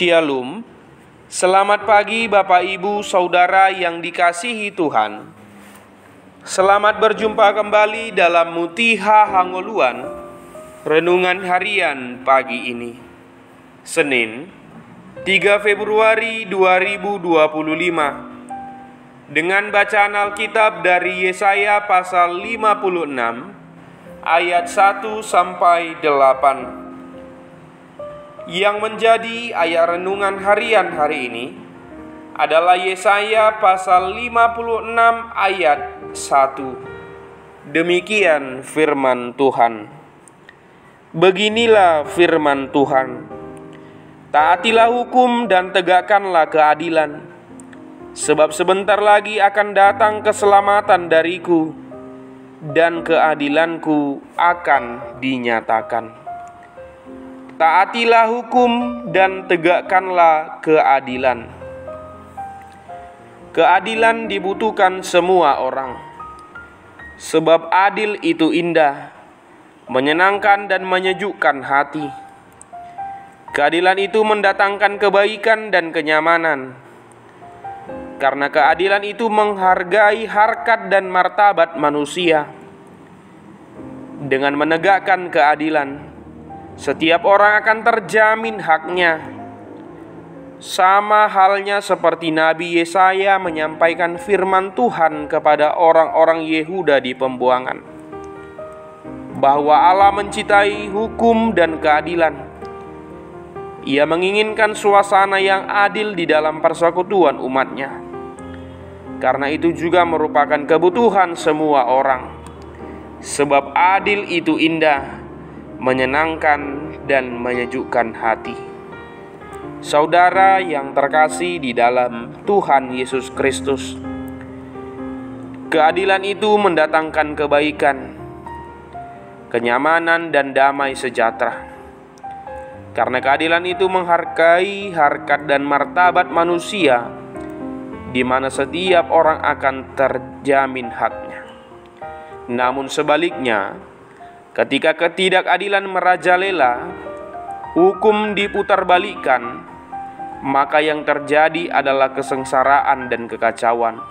Shalom. Selamat pagi Bapak Ibu Saudara yang dikasihi Tuhan. Selamat berjumpa kembali dalam Mutiha Hangoluan, renungan harian pagi ini, Senin 3 Februari 2025, dengan bacaan Alkitab dari Yesaya pasal 56 ayat 1 sampai 8. Yang menjadi ayat renungan harian hari ini adalah Yesaya pasal 56 ayat 1. Demikian firman Tuhan. Beginilah firman Tuhan: taatilah hukum dan tegakkanlah keadilan, sebab sebentar lagi akan datang keselamatan dariku, dan keadilanku akan dinyatakan. Taatilah hukum dan tegakkanlah keadilan. Keadilan dibutuhkan semua orang, sebab adil itu indah, menyenangkan dan menyejukkan hati. Keadilan itu mendatangkan kebaikan dan kenyamanan, karena keadilan itu menghargai harkat dan martabat manusia. Dengan menegakkan keadilan, setiap orang akan terjamin haknya. Sama halnya seperti Nabi Yesaya menyampaikan firman Tuhan kepada orang-orang Yehuda di pembuangan, bahwa Allah mencintai hukum dan keadilan. Ia menginginkan suasana yang adil di dalam persekutuan umatnya. Karena itu juga merupakan kebutuhan semua orang, sebab adil itu indah, menyenangkan dan menyejukkan hati. Saudara yang terkasih di dalam Tuhan Yesus Kristus, keadilan itu mendatangkan kebaikan, kenyamanan dan damai sejahtera. Karena keadilan itu menghargai harkat dan martabat manusia, di mana setiap orang akan terjamin haknya. Namun sebaliknya, ketika ketidakadilan merajalela, hukum diputarbalikkan, maka yang terjadi adalah kesengsaraan dan kekacauan,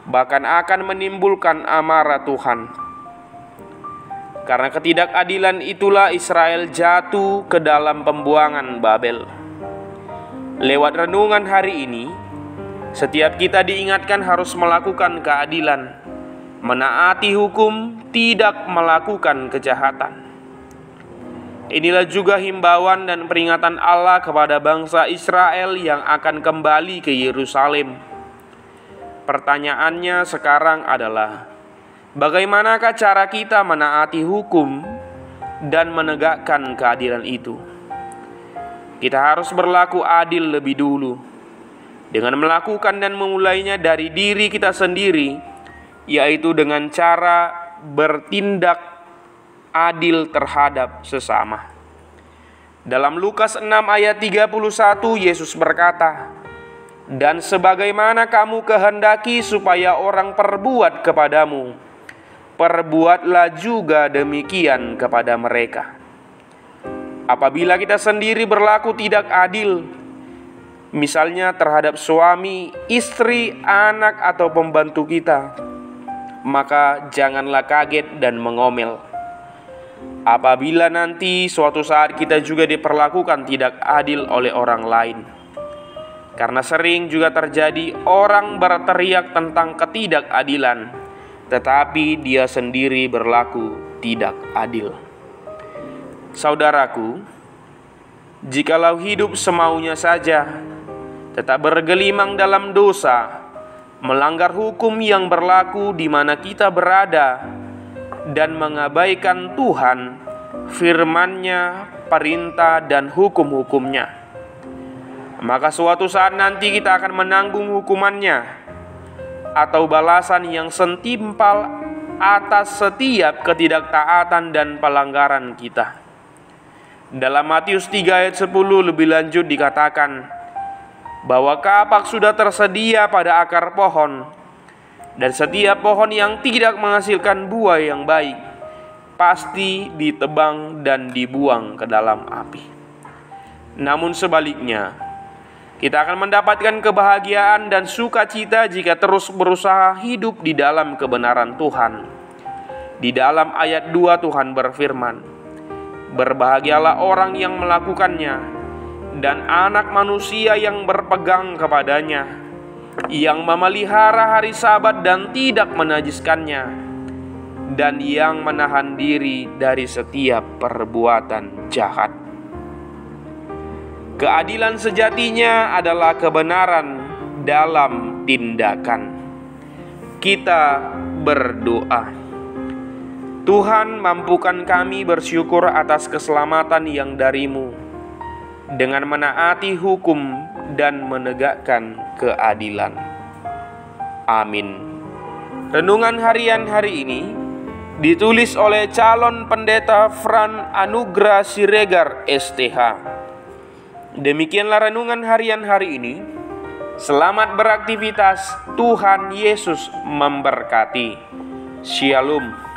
bahkan akan menimbulkan amarah Tuhan. Karena ketidakadilan itulah Israel jatuh ke dalam pembuangan Babel. Lewat renungan hari ini, setiap kita diingatkan harus melakukan keadilan, menaati hukum, tidak melakukan kejahatan. Inilah juga himbauan dan peringatan Allah kepada bangsa Israel yang akan kembali ke Yerusalem. Pertanyaannya sekarang adalah, bagaimanakah cara kita menaati hukum dan menegakkan keadilan itu? Kita harus berlaku adil lebih dulu, dengan melakukan dan memulainya dari diri kita sendiri, yaitu dengan cara bertindak adil terhadap sesama. Dalam Lukas 6 ayat 31, Yesus berkata, "Dan sebagaimana kamu kehendaki supaya orang perbuat kepadamu, perbuatlah juga demikian kepada mereka." Apabila kita sendiri berlaku tidak adil, misalnya terhadap suami, istri, anak, atau pembantu kita, maka janganlah kaget dan mengomel apabila nanti suatu saat kita juga diperlakukan tidak adil oleh orang lain. Karena sering juga terjadi orang berteriak tentang ketidakadilan, tetapi dia sendiri berlaku tidak adil. Saudaraku, jikalau hidup semaunya saja, tetap bergelimang dalam dosa, melanggar hukum yang berlaku di mana kita berada, dan mengabaikan Tuhan, firman-Nya, perintah dan hukum-hukumnya, maka suatu saat nanti kita akan menanggung hukumannya atau balasan yang setimpal atas setiap ketidaktaatan dan pelanggaran kita. Dalam Matius 3 ayat 10 lebih lanjut dikatakan bahwa kapak sudah tersedia pada akar pohon, dan setiap pohon yang tidak menghasilkan buah yang baik pasti ditebang dan dibuang ke dalam api. Namun sebaliknya, kita akan mendapatkan kebahagiaan dan sukacita jika terus berusaha hidup di dalam kebenaran Tuhan. Di dalam ayat 2 Tuhan berfirman, "Berbahagialah orang yang melakukannya, dan anak manusia yang berpegang kepadanya, yang memelihara hari Sabat dan tidak menajiskannya, dan yang menahan diri dari setiap perbuatan jahat." Keadilan sejatinya adalah kebenaran dalam tindakan. Kita berdoa. Tuhan, mampukan kami bersyukur atas keselamatan yang dari-Mu dengan menaati hukum dan menegakkan keadilan. Amin. Renungan harian hari ini ditulis oleh calon pendeta Fran Anugrah Siregar STH. Demikianlah renungan harian hari ini. Selamat beraktivitas. Tuhan Yesus memberkati. Shalom.